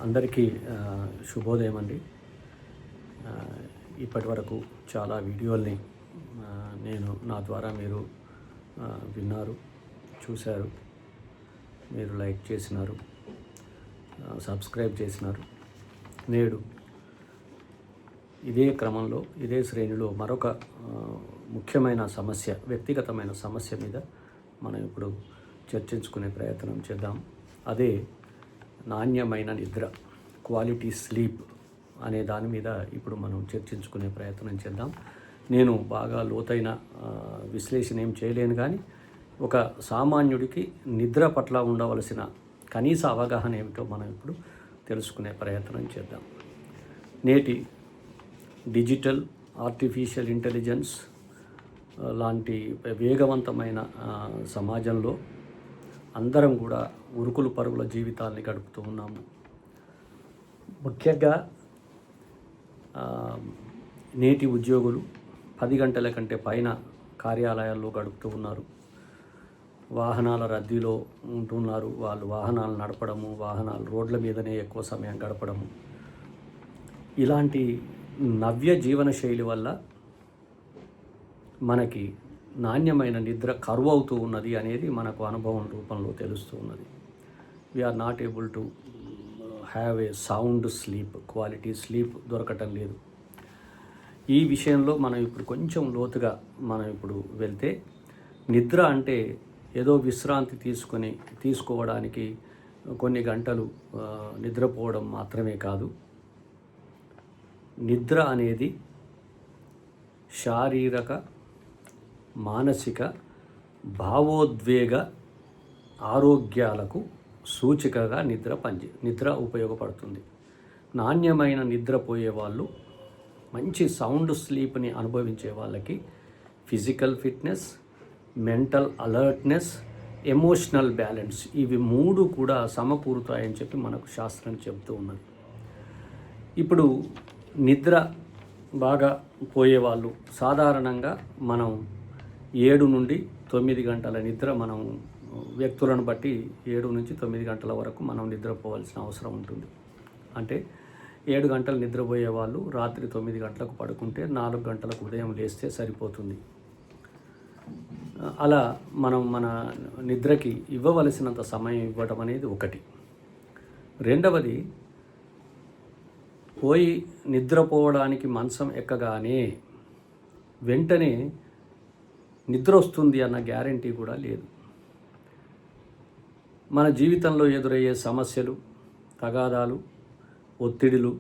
అందరికీ శుభోదయం అండి. ఇప్పటి వరకు చాలా వీడియోల్ని నేను నా ద్వారా మీరు విన్నారు, చూశారు, మీరు లైక్ చేసినారు, సబ్స్క్రైబ్ చేసినారు. నేడు ఇదే క్రమంలో ఇదే శ్రేణిలో మరొక ముఖ్యమైన సమస్య, వ్యక్తిగతమైన సమస్య మీద మనం ఇప్పుడు చర్చించుకునే ప్రయత్నం చేద్దాం. అదే నాణ్యమైన నిద్ర, క్వాలిటీ స్లీప్ అనే దాని మీద ఇప్పుడు మనం చర్చించుకునే ప్రయత్నం చేద్దాం. నేను బాగా లోతైన విశ్లేషణ ఏం చేయలేను, కానీ ఒక సామాన్యుడికి నిద్ర పట్ల ఉండవలసిన కనీస అవగాహన ఏమిటో మనం ఇప్పుడు తెలుసుకునే ప్రయత్నం చేద్దాం. నేటి డిజిటల్, ఆర్టిఫిషియల్ ఇంటెలిజెన్స్ లాంటి వేగవంతమైన సమాజంలో అందరం కూడా ఉరుకులు పరుగుల జీవితాల్ని గడుపుతూ ఉన్నాము. ముఖ్యంగా నేటి ఉద్యోగులు 10 గంటల కంటే పైన కార్యాలయాల్లో గడుపుతూ ఉన్నారు. వాహనాల రద్దీలో ఉంటున్నారు. వాళ్ళు వాహనాలు నడపడము, వాహనాలు రోడ్ల మీదనే ఎక్కువ సమయం గడపడము, ఇలాంటి నవ్య జీవన శైలి వల్ల మనకి నాణ్యమైన నిద్ర కరువు అవుతూ ఉన్నది అనేది మనకు అనుభవం రూపంలో తెలుస్తూ ఉన్నది. We are not able to have a sound sleep, quality sleep దొరకటం లేదు. ఈ విషయంలో మనం ఇప్పుడు కొంచెం లోతుగా మనం ఇప్పుడు వెళ్తే, నిద్ర అంటే ఏదో విశ్రాంతి తీసుకోవడానికి కొన్ని గంటలు నిద్రపోవడం మాత్రమే కాదు. నిద్ర అనేది శారీరక, మానసిక, భావోద్వేగ ఆరోగ్యాలకు సూచికగా నిద్ర ఉపయోగపడుతుంది. నాణ్యమైన నిద్రపోయే వాళ్ళు, మంచి సౌండ్ స్లీప్ని అనుభవించే వాళ్ళకి physical fitness, mental alertness, emotional balance, ఇవి 3 కూడా సమకూరుతాయని చెప్పి మనకు శాస్త్రం చెబుతూ ఉన్నది. ఇప్పుడు నిద్ర బాగా పోయేవాళ్ళు సాధారణంగా మనం 7 నుండి 9 గంటల నిద్ర, మనం వ్యక్తులను బట్టి 7 నుంచి 9 గంటల వరకు మనం నిద్రపోవాల్సిన అవసరం ఉంటుంది. అంటే 7 గంటలు నిద్రపోయే వాళ్ళు రాత్రి 9 గంటలకు పడుకుంటే 4 గంటలకు ఉదయం లేస్తే సరిపోతుంది. అలా మనం మన నిద్రకి ఇవ్వవలసినంత సమయం ఇవ్వడం అనేది ఒకటి. రెండవది, పోయి నిద్రపోవడానికి మంచం ఎక్కగానే వెంటనే నిద్ర వస్తుంది అన్న గ్యారంటీ కూడా లేదు. మన జీవితంలో ఎదురయ్యే సమస్యలు, తగాదాలు, ఒత్తిడులు,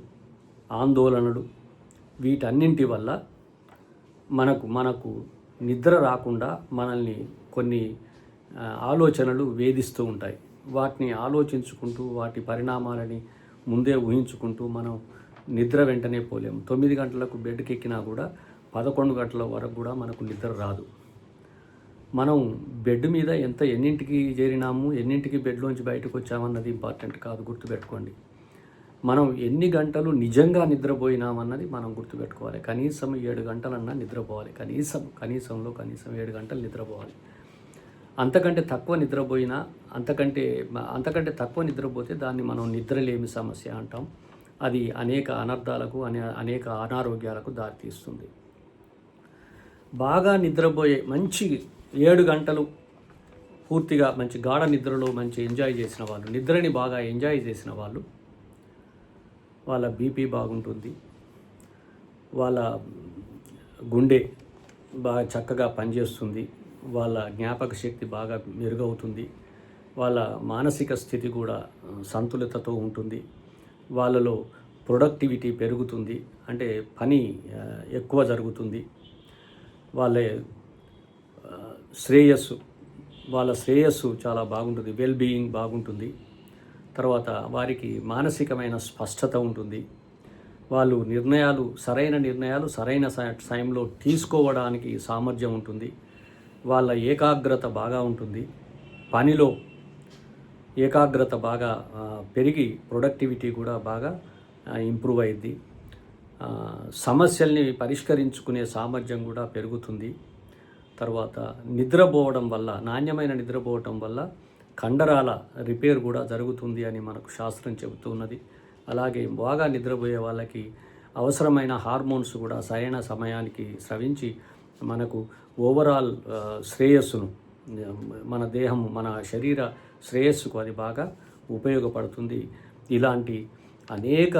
ఆందోళనలు, వీటన్నింటి వల్ల మనకు నిద్ర రాకుండా మనల్ని కొన్ని ఆలోచనలు వేధిస్తూ ఉంటాయి. వాటిని ఆలోచించుకుంటూ, వాటి పరిణామాలని ముందే ఊహించుకుంటూ మనం నిద్ర వెంటనే పోలేము. 9 గంటలకు బెడ్కి ఎక్కినా కూడా 11 గంటల వరకు కూడా మనకు నిద్ర రాదు. మనం బెడ్ మీద ఎన్నింటికి చేరినాము, ఎన్నింటికి బెడ్లోంచి బయటకు వచ్చామన్నది ఇంపార్టెంట్ కాదు, గుర్తుపెట్టుకోండి. మనం ఎన్ని గంటలు నిజంగా నిద్రపోయినామన్నది మనం గుర్తుపెట్టుకోవాలి. కనీసం 7 గంటలన్నా నిద్రపోవాలి. కనీసం 7 గంటలు నిద్రపోవాలి. అంతకంటే తక్కువ నిద్రపోయినా, అంతకంటే తక్కువ నిద్రపోతే దాన్ని మనం నిద్రలేమి సమస్య అంటాం. అది అనేక అనర్థాలకు, అనేక అనారోగ్యాలకు దారితీస్తుంది. బాగా నిద్రపోయే, మంచి 7 గంటలు పూర్తిగా మంచి గాఢ నిద్రలో మంచి ఎంజాయ్ చేసిన వాళ్ళు, నిద్రని బాగా ఎంజాయ్ చేసిన వాళ్ళు, వాళ్ళ బీపీ బాగుంటుంది, వాళ్ళ గుండె బాగా చక్కగా పనిచేస్తుంది, వాళ్ళ జ్ఞాపక శక్తి బాగా మెరుగవుతుంది, వాళ్ళ మానసిక స్థితి కూడా సంతులితతో ఉంటుంది, వాళ్ళలో ప్రొడక్టివిటీ పెరుగుతుంది, అంటే పని ఎక్కువ జరుగుతుంది, వాళ్ళ శ్రేయస్సు చాలా బాగుంటుంది, వెల్బీయింగ్ బాగుంటుంది. తర్వాత వారికి మానసికమైన స్పష్టత ఉంటుంది. వాళ్ళు సరైన నిర్ణయాలు సరైన సమయంలో తీసుకోవడానికి సామర్థ్యం ఉంటుంది. వాళ్ళ ఏకాగ్రత బాగా ఉంటుంది. పనిలో ఏకాగ్రత బాగా పెరిగి ప్రొడక్టివిటీ కూడా బాగా ఇంప్రూవ్ అయ్యింది. సమస్యల్ని పరిష్కరించుకునే సామర్థ్యం కూడా పెరుగుతుంది. తర్వాత నిద్రపోవడం వల్ల, నాణ్యమైన నిద్రపోవటం వల్ల కండరాల రిపేర్ కూడా జరుగుతుంది అని మనకు శాస్త్రం చెబుతూ ఉన్నది. అలాగే బాగా నిద్రపోయే వాళ్ళకి అవసరమైన హార్మోన్స్ కూడా సరైన సమయానికి స్రవించి మనకు ఓవరాల్ శ్రేయస్సును, మన దేహం, మన శరీర శ్రేయస్సుకు అది బాగా ఉపయోగపడుతుంది. ఇలాంటి అనేక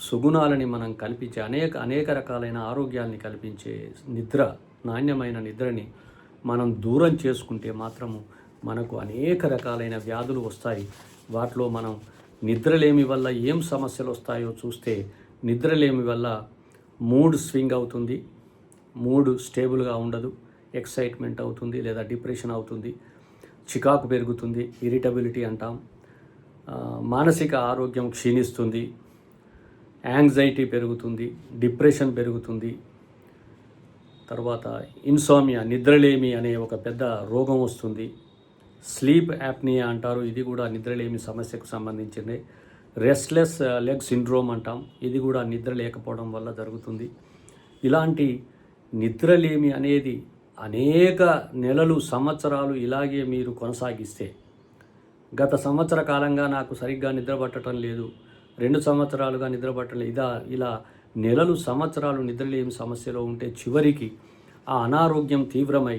సుగుణాలని మనం కల్పించే అనేక రకాలైన ఆరోగ్యాల్ని కల్పించే నిద్ర, నాణ్యమైన నిద్రని మనం దూరం చేసుకుంటే మాత్రము మనకు అనేక రకాలైన వ్యాధులు వస్తాయి. వాటిలో మనం నిద్రలేమి వల్ల ఏం సమస్యలు వస్తాయో చూస్తే, నిద్రలేమి వల్ల మూడ్ స్వింగ్ అవుతుంది, మూడ్ స్టేబుల్గా ఉండదు, ఎక్సైట్మెంట్ అవుతుంది లేదా డిప్రెషన్ అవుతుంది, చికాకు పెరుగుతుంది, ఇరిటబిలిటీ అంటాం, మానసిక ఆరోగ్యం క్షీణిస్తుంది, యాంగ్జైటీ పెరుగుతుంది, డిప్రెషన్ పెరుగుతుంది. తర్వాత ఇన్సోమియా, నిద్రలేమి అనే ఒక పెద్ద రోగం వస్తుంది. స్లీప్ యాప్నియా అంటారు, ఇది కూడా నిద్రలేమి సమస్యకు సంబంధించింది. రెస్ట్లెస్ లెగ్ సిండ్రోమ్ అంటాం, ఇది కూడా నిద్ర లేకపోవడం వల్ల జరుగుతుంది. ఇలాంటి నిద్రలేమి అనేది అనేక నెలలు, సంవత్సరాలు ఇలాగే మీరు కొనసాగిస్తే, గత సంవత్సర కాలంగా నాకు సరిగ్గా నిద్ర పట్టడం లేదు, 2 సంవత్సరాలుగా నిద్ర పట్టడం లేదు, ఇలా నెలలు, సంవత్సరాలు నిద్రలేమి సమస్యలో ఉంటే చివరికి ఆ అనారోగ్యం తీవ్రమై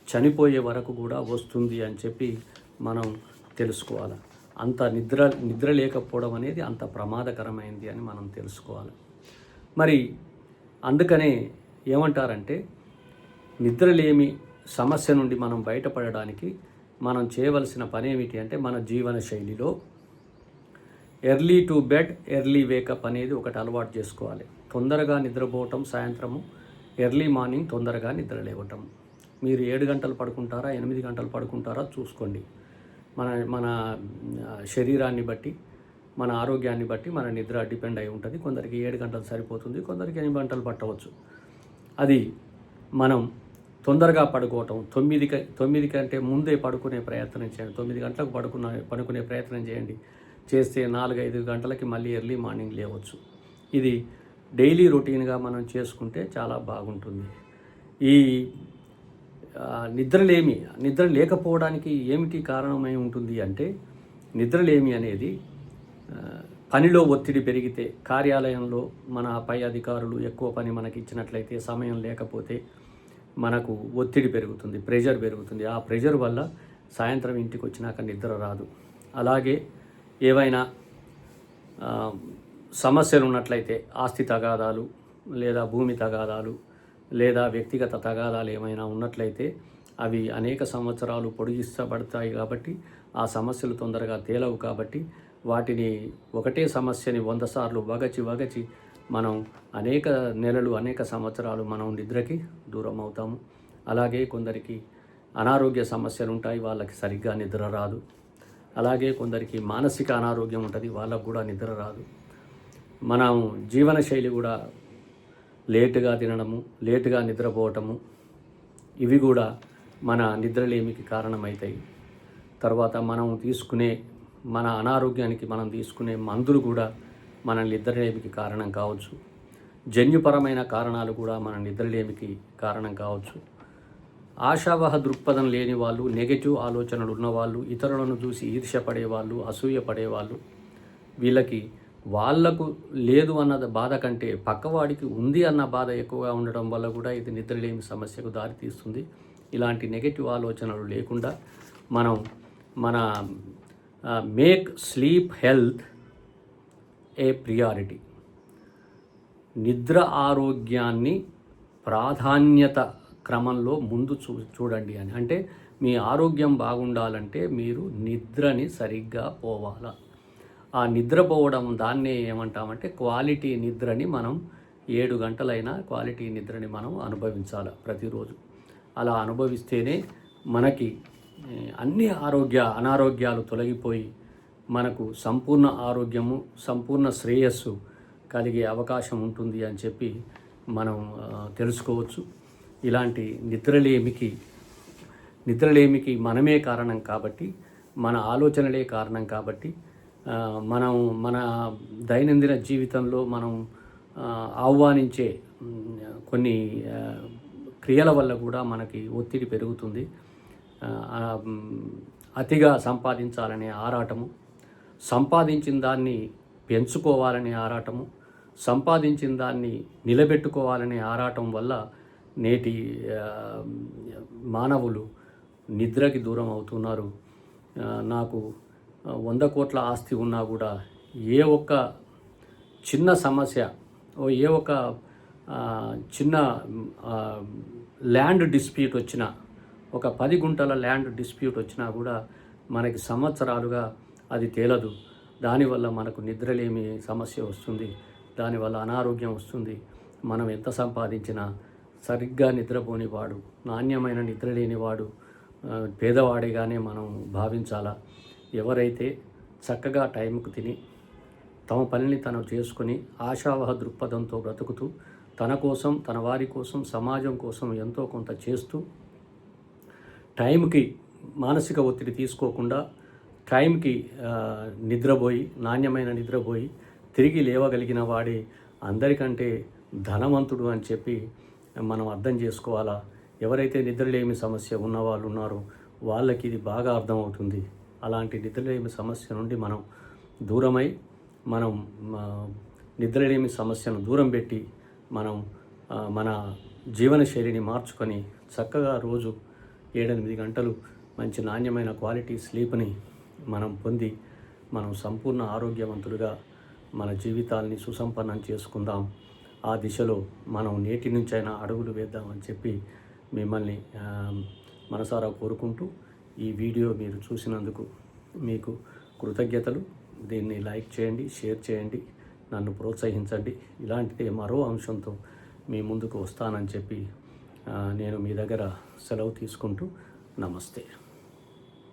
చనిపోయే వరకు కూడా వస్తుంది అని చెప్పి మనం తెలుసుకోవాలి. అంత నిద్ర లేకపోవడం అనేది అంత ప్రమాదకరమైంది అని మనం తెలుసుకోవాలి. మరి అందుకనే ఏమంటారంటే, నిద్రలేమి సమస్య నుండి మనం బయటపడడానికి మనం చేయవలసిన పని ఏమిటి అంటే, మన జీవన శైలిలో early to bed early wake up అనేది ఒకటి అలవాటు చేసుకోవాలి. తొందరగా నిద్రపోవటం, సాయంత్రము ఎర్లీ మార్నింగ్ తొందరగా నిద్ర లేవటం. మీరు 7 గంటలు పడుకుంటారా, 8 గంటలు పడుకుంటారా చూసుకోండి. మన శరీరాన్ని బట్టి, మన ఆరోగ్యాన్ని బట్టి మన నిద్ర డిపెండ్ అయి ఉంటుంది. కొందరికి 7 గంటలు సరిపోతుంది, కొందరికి 8 గంటలు పట్టవచ్చు. అది మనం తొందరగా పడుకోవటం, 9 కంటే ముందే పడుకునే ప్రయత్నం చేయండి. 9 గంటలకు పడుకునే ప్రయత్నం చేస్తే 4-5 గంటలకి మళ్ళీ ఎర్లీ మార్నింగ్ లేవచ్చు. ఇది డైలీ రొటీన్గా మనం చేసుకుంటే చాలా బాగుంటుంది. ఈ నిద్ర లేకపోవడానికి ఏమిటి కారణమై ఉంటుంది అంటే, నిద్రలేమి అనేది పనిలో ఒత్తిడి పెరిగితే, కార్యాలయంలో మన పై అధికారులు ఎక్కువ పని మనకి ఇచ్చినట్లయితే, సమయం లేకపోతే మనకు ఒత్తిడి పెరుగుతుంది, ప్రెషర్ పెరుగుతుంది. ఆ ప్రెషర్ వల్ల సాయంత్రం ఇంటికి వచ్చినాక నిద్ర రాదు. అలాగే ఏవైనా సమస్యలు ఉన్నట్లయితే, ఆస్తి తగాదాలు లేదా భూమి తగాదాలు లేదా వ్యక్తిగత తగాదాలు ఏమైనా ఉన్నట్లయితే అవి అనేక సంవత్సరాలు పొడిగిస్తబడతాయి. కాబట్టి ఆ సమస్యలు తొందరగా తేలవు. కాబట్టి వాటిని, ఒకటే సమస్యని 100 సార్లు వగచి మనం అనేక నెలలు, అనేక సంవత్సరాలు మనం నిద్రకి దూరం అవుతాము. అలాగే కొందరికి అనారోగ్య సమస్యలు ఉంటాయి, వాళ్ళకి సరిగ్గా నిద్ర రాదు. అలాగే కొందరికి మానసిక అనారోగ్యం ఉంటుంది, వాళ్ళకు కూడా నిద్ర రాదు. మనం జీవనశైలి కూడా లేటుగా తినడము, లేటుగా నిద్రపోవటము, ఇవి కూడా మన నిద్రలేమికి కారణమవుతాయి. తర్వాత మన అనారోగ్యానికి మనం తీసుకునే మందులు కూడా మన నిద్రలేమికి కారణం కావచ్చు. జన్యుపరమైన కారణాలు కూడా మన నిద్రలేమికి కారణం కావచ్చు. ఆశావహ దృక్పథం లేని వాళ్ళు, నెగటివ్ ఆలోచనలు ఉన్నవాళ్ళు, ఇతరులను చూసి ఈర్ష్యపడేవాళ్ళు, అసూయపడేవాళ్ళు, వాళ్లకు లేదు అన్న బాధ కంటే పక్కవాడికి ఉంది అన్న బాధ ఎక్కువగా ఉండడం వల్ల కూడా ఇది నిద్రలేమి సమస్యకు దారితీస్తుంది. ఇలాంటి నెగటివ్ ఆలోచనలు లేకుండా మన మేక్ స్లీప్ హెల్త్ ఏ ప్రియారిటీ. నిద్ర ఆరోగ్యాన్ని ప్రాధాన్యత క్రమంలో ముందు చూడండి అని. అంటే మీ ఆరోగ్యం బాగుండాలంటే మీరు నిద్రని సరిగ్గా పోవాలా. ఆ నిద్రపోవడం, దాన్నే ఏమంటామంటే క్వాలిటీ నిద్రని మనం 7 గంటలైనా క్వాలిటీ నిద్రని మనం అనుభవించాలి ప్రతిరోజు. అలా అనుభవిస్తేనే మనకి అన్ని అనారోగ్యాలు తొలగిపోయి మనకు సంపూర్ణ ఆరోగ్యము, సంపూర్ణ శ్రేయస్సు కలిగే అవకాశం ఉంటుంది అని చెప్పి మనం తెలుసుకోవచ్చు. ఇలాంటి నిద్రలేమికి మనమే కారణం కాబట్టి, మన ఆలోచనలే కారణం కాబట్టి, మన దైనందిన జీవితంలో మనం ఆహ్వానించే కొన్ని క్రియల వల్ల కూడా మనకి ఒత్తిడి పెరుగుతుంది. అతిగా సంపాదించాలనే ఆరాటము, సంపాదించిన దాన్ని పెంచుకోవాలనే ఆరాటము, సంపాదించిన దాన్ని నిలబెట్టుకోవాలనే ఆరాటం వల్ల నేటి మానవులు నిద్రకి దూరం అవుతున్నారు. నాకు 100 కోట్ల ఆస్తి ఉన్నా కూడా ఏ ఒక్క చిన్న సమస్య, ఏ ఒక్క చిన్న ల్యాండ్ డిస్ప్యూట్ వచ్చినా, ఒక 10 గుంటల ల్యాండ్ డిస్ప్యూట్ వచ్చినా కూడా మనకి సంవత్సరాలుగా అది తేలదు. దానివల్ల మనకు నిద్రలేమి సమస్య వస్తుంది, దానివల్ల అనారోగ్యం వస్తుంది. మనం ఎంత సంపాదించినా సరిగ్గా నిద్రపోనివాడు, నాణ్యమైన నిద్ర లేనివాడు పేదవాడిగానే మనం భావించాలా. ఎవరైతే చక్కగా టైంకు తిని తమ పనిని తను చేసుకొని ఆశావహ దృక్పథంతో బ్రతుకుతూ తన కోసం, తన వారి కోసం, సమాజం కోసం ఎంతో కొంత చేస్తూ టైంకి మానసిక ఒత్తిడి తీసుకోకుండా టైంకి నిద్రపోయి, నాణ్యమైన నిద్రపోయి తిరిగి లేవగలిగిన వాడే అందరికంటే ధనవంతుడు అని చెప్పి మనం అర్థం చేసుకోవాలా. ఎవరైతే నిద్రలేమి సమస్య ఉన్నవాళ్ళు ఉన్నారో వాళ్ళకి ఇది బాగా అర్థమవుతుంది. అలాంటి నిద్రలేమి సమస్య నుండి మనం దూరమై, మనం నిద్రలేమి సమస్యను దూరం పెట్టి మనం మన జీవన శైలిని మార్చుకొని చక్కగా రోజు 7-8 గంటలు మంచి నాణ్యమైన క్వాలిటీ స్లీప్ని మనం పొంది మనం సంపూర్ణ ఆరోగ్యవంతులుగా మన జీవితాల్ని సుసంపన్నం చేసుకుందాం. ఆ దిశలో మనం నేటి నుంచైనా అడుగులు వేద్దామని చెప్పి మిమ్మల్ని మనసారా కోరుకుంటూ, ఈ వీడియో మీరు చూసినందుకు మీకు కృతజ్ఞతలు. దీన్ని లైక్ చేయండి, షేర్ చేయండి, నన్ను ప్రోత్సహించండి. ఇలాంటిదే మరో అంశంతో మీ ముందుకు వస్తానని చెప్పి నేను మీ దగ్గర సెలవు తీసుకుంటూ నమస్తే.